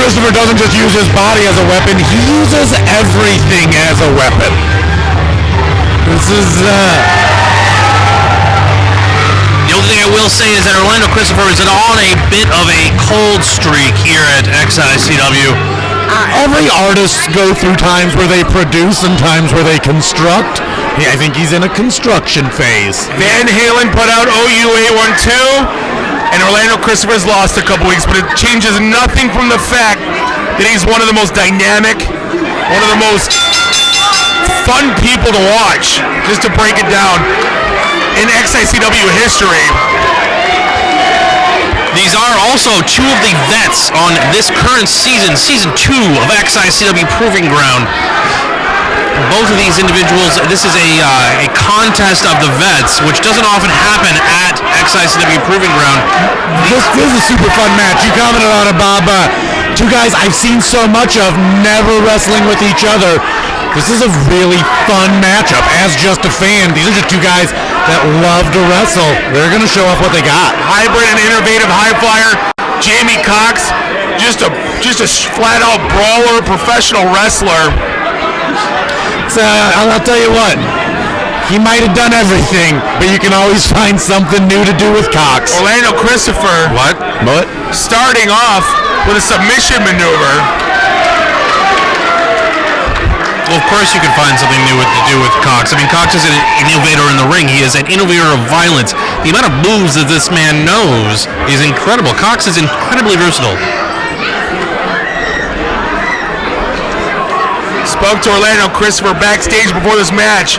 Christopher doesn't just use his body as a weapon, he uses everything as a weapon. This is, The only thing I will say is that Orlando Christopher is on a bit of a cold streak here at XICW. Every artist go through times where they produce and times where they construct. Yeah, I think he's in a construction phase. Van Halen put out OU812, and Orlando Christopher's lost a couple weeks, but it changes nothing from the fact that he's one of the most dynamic, one of the most fun people to watch, just to break it down, in XICW history. These are also two of the vets on this current season, Season 2 of XICW Proving Ground. Both of these individuals, this is a contest of the vets, which doesn't often happen at XICW Proving Ground. This is a super fun match. You commented on it, Bob. Two guys I've seen so much of never wrestling with each other. This is a really fun matchup. As just a fan, these are just two guys that love to wrestle. They're going to show off what they got. Hybrid and innovative high flyer, Jaimy Coxx, just a flat-out brawler, professional wrestler. So I'll tell you what, he might have done everything, but you can always find something new to do with Coxx. Orlando Christopher. What? Starting off with a submission maneuver. Well, of course you can find something new to do with Coxx. I mean, Coxx is an innovator in the ring. He is an innovator of violence. The amount of moves that this man knows is incredible. Coxx is incredibly versatile. Spoke to Orlando Christopher backstage before this match.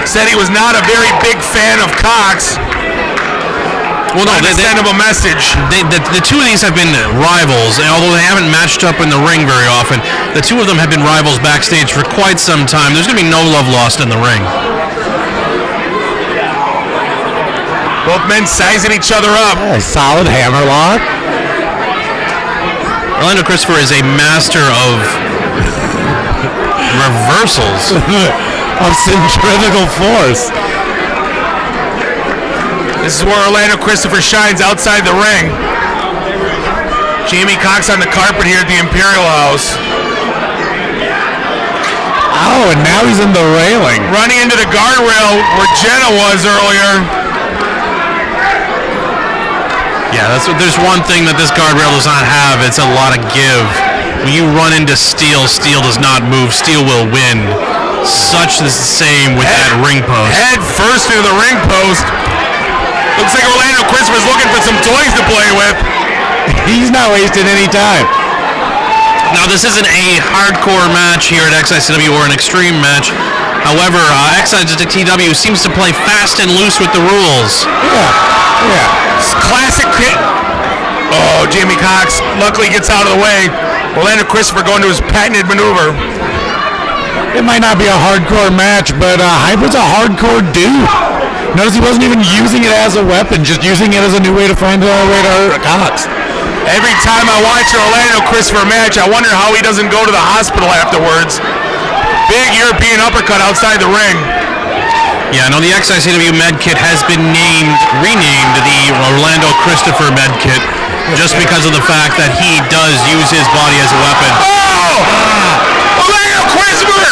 Said he was not a very big fan of Coxx. Well, no, they send him a message. The two of these have been rivals, and although they haven't matched up in the ring very often, the two of them have been rivals backstage for quite some time. There's going to be no love lost in the ring. Both men sizing each other up. Yeah, solid hammerlock. Orlando Christopher is a master of reversals. Of centrifugal force. This is where Orlando Christopher shines outside the ring. Jaimy Coxx on the carpet here at the Imperial House. Oh, and now he's in the railing. Running into the guardrail where Jenna was earlier. Yeah, there's one thing that this guardrail does not have. It's a lot of give. When you run into steel, steel does not move. Steel will win. Such is the same with that ring post. Head first into the ring post. Looks like Orlando Christopher's looking for some toys to play with. He's not wasting any time. Now, this isn't a hardcore match here at XICW or an extreme match. However, XICW seems to play fast and loose with the rules. Yeah. Classic hit. Oh, Jaimy Coxx luckily gets out of the way. Orlando Christopher going to his patented maneuver. It might not be a hardcore match, but Hybrid's a hardcore dude. Notice he wasn't even using it as a weapon, just using it as a new way to find a way to hurt Coxx. Every time I watch an Orlando Christopher match, I wonder how he doesn't go to the hospital afterwards. Big European uppercut outside the ring. Yeah, no, the XICW med kit has been renamed the Orlando Christopher med kit, just because of the fact that he does use his body as a weapon. Oh! Orlando Christopher!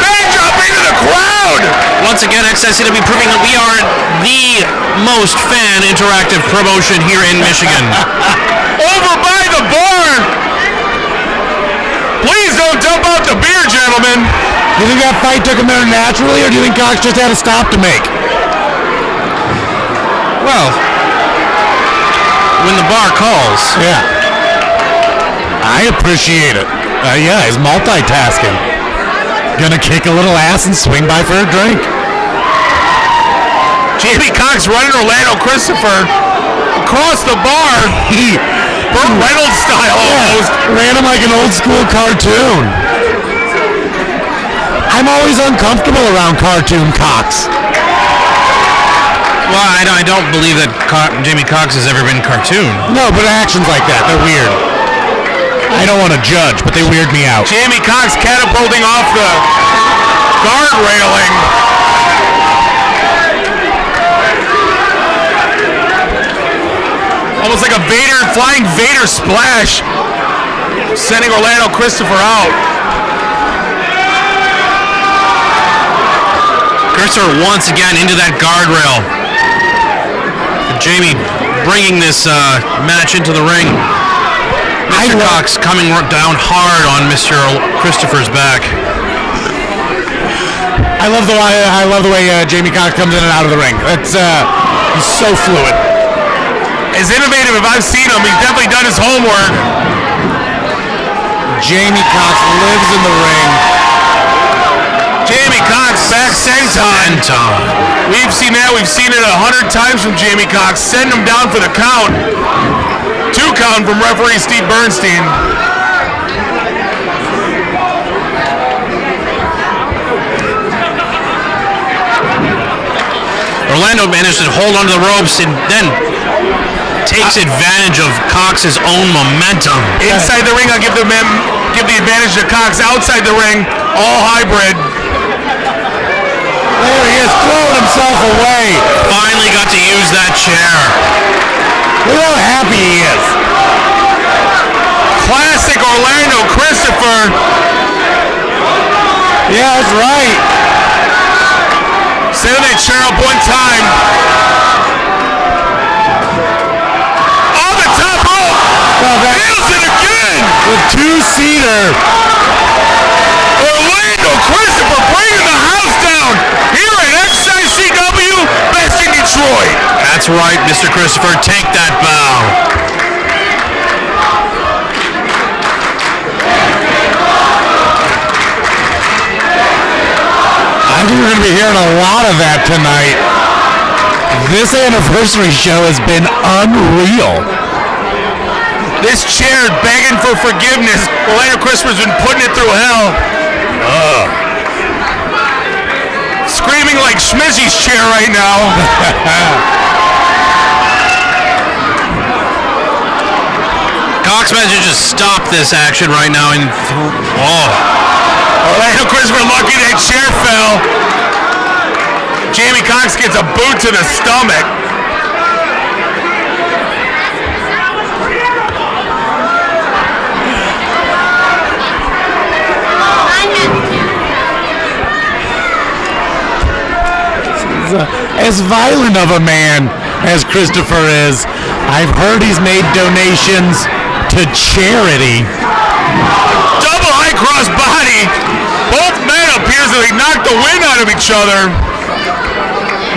Bang drop into the crowd! Once again, XICW proving that we are the most fan interactive promotion here in Michigan. Over by the bar! Please don't dump out the beer, gentlemen. Do you think that fight took him there naturally, or do you think Coxx just had a stop to make? Well, when the bar calls. Yeah. I appreciate it. Yeah, he's multitasking. Gonna kick a little ass and swing by for a drink. Jaimy Coxx running Orlando Christopher across the bar. Burt Reynolds style almost. Ran him like an old school cartoon. I'm always uncomfortable around cartoon Coxx. Well, I don't believe that Jaimy Coxx has ever been cartoon. No, but actions like that, they're weird. I don't want to judge, but they weird me out. Jaimy Coxx catapulting off the guard railing. Almost like a flying Vader splash. sending Orlando Christopher out. Christopher once again into that guardrail. Jaimy bringing this match into the ring. Mr. Coxx coming down hard on Mr. Christopher's back. I love the way Jaimy Coxx comes in and out of the ring. That's he's so fluid. As innovative as I've seen him, he's definitely done his homework. Jaimy Coxx lives in the ring. Jaimy Coxx back senton. We've seen that. We've seen it 100 times from Jaimy Coxx. Send him down for the count. 2 count from referee Steve Bernstein. Orlando managed to hold onto the ropes and then takes advantage of Cox's own momentum. Inside the ring, I'll give the advantage to Coxx. Outside the ring, all hybrid. There he is, throwing himself away. Finally got to use that chair. Look how happy he is. Classic Orlando Christopher. Yeah, that's right. Setting that chair up one time. On the top rope. Nails it again. The 2-seater. Orlando Christopher bringing the house down here at XICW Best in Detroit. That's right, Mr. Christopher. Take that bow. I think we're going to be hearing a lot of that tonight. This anniversary show has been unreal. This chair begging for forgiveness. Orlando Christopher's been putting it through hell. Screaming like Schmizzy's chair right now. Coxx manages to stop this action right now. Orlando Christopher lucky that chair fell. Jaimy Coxx gets a boot to the stomach. As violent of a man as Christopher is, I've heard he's made donations to charity. Double high cross body. Both men appears that they knocked the wind out of each other.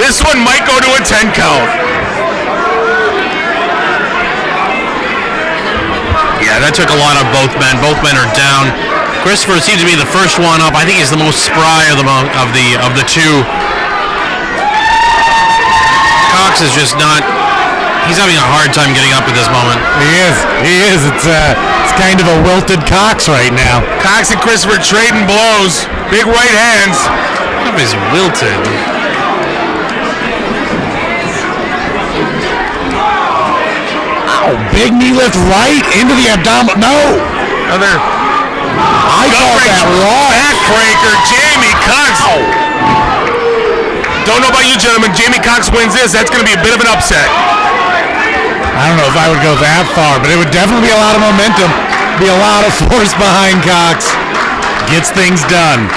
This one might go to a 10 count. Yeah, that took a lot of both men. Both men are down. Christopher seems to be the first one up. I think he's the most spry of the two. Coxx is just not. He's having a hard time getting up at this moment. He is. It's kind of a wilted Coxx right now. Coxx and Christopher trading blows. Big right hands. What is wilted? Ow, big knee lift right into the abdominal. No. Another. I call that raw. Backbreaker. Jaimy Coxx. Don't know about you, gentlemen. Jaimy Coxx wins this. That's going to be a bit of an upset. I don't know if I would go that far, but it would definitely be a lot of momentum, be a lot of force behind Coxx. Gets things done.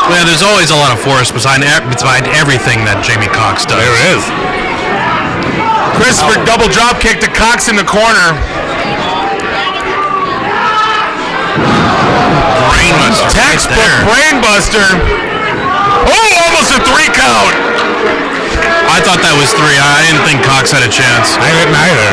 Well, there's always a lot of force behind everything that Jaimy Coxx does. There is. Christopher double drop kick to Coxx in the corner. Brainbuster. Textbook brainbuster. Oh, almost a 3 count. I thought that was 3. I didn't think Coxx had a chance. I didn't either.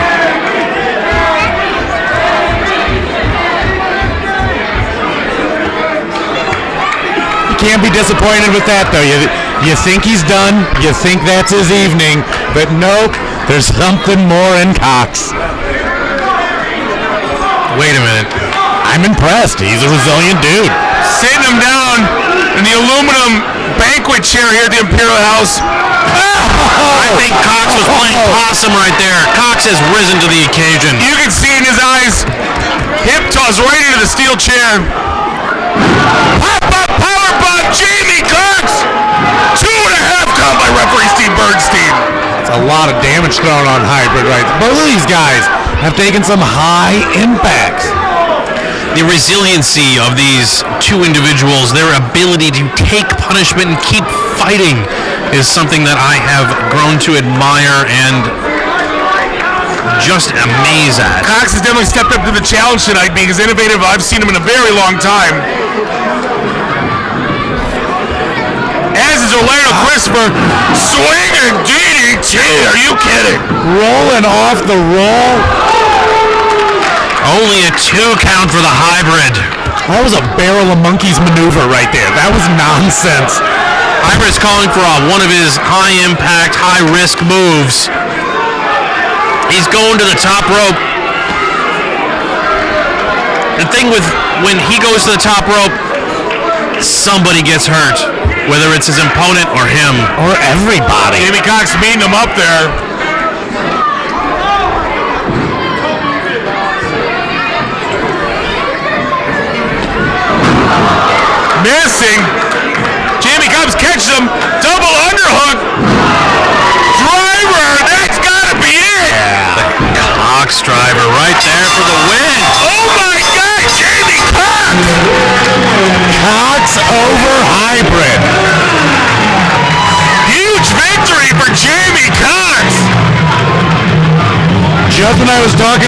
You can't be disappointed with that, though. You think he's done. You think that's his evening. But nope, there's something more in Coxx. Wait a minute. I'm impressed. He's a resilient dude. Sitting him down in the aluminum banquet chair here at the Imperial House. I think Coxx was playing possum right there. Coxx has risen to the occasion. You can see in his eyes, hip toss right into the steel chair. Pop up, power bomb, Jaimy Coxx. 2.5 count by referee Steve Bernstein. It's a lot of damage thrown on hybrid, right? Both of these guys have taken some high impacts. the resiliency of these two individuals, their ability to take punishment and keep fighting, is something that I have grown to admire and just amaze at. Cox has definitely stepped up to the challenge tonight, being as innovative I've seen him in a very long time. As is Orlando Christopher, swinging DDT. Are you kidding? Rolling off the roll. Only a 2 count for the hybrid. That was a barrel of monkeys maneuver right there. That was nonsense. Hybrid's calling for one of his high-impact, high-risk moves. He's going to the top rope. The thing with when he goes to the top rope, somebody gets hurt, whether it's his opponent or him. Or everybody. Jaimy Coxx beating him up there. Missing. Jaimy Coxx catches him. Double underhook. Driver. That's got to be it. The Cox driver right there for the win. Oh my God, Jaimy Coxx. Cox over hybrid. Huge victory for Jaimy Coxx. Just when I was talking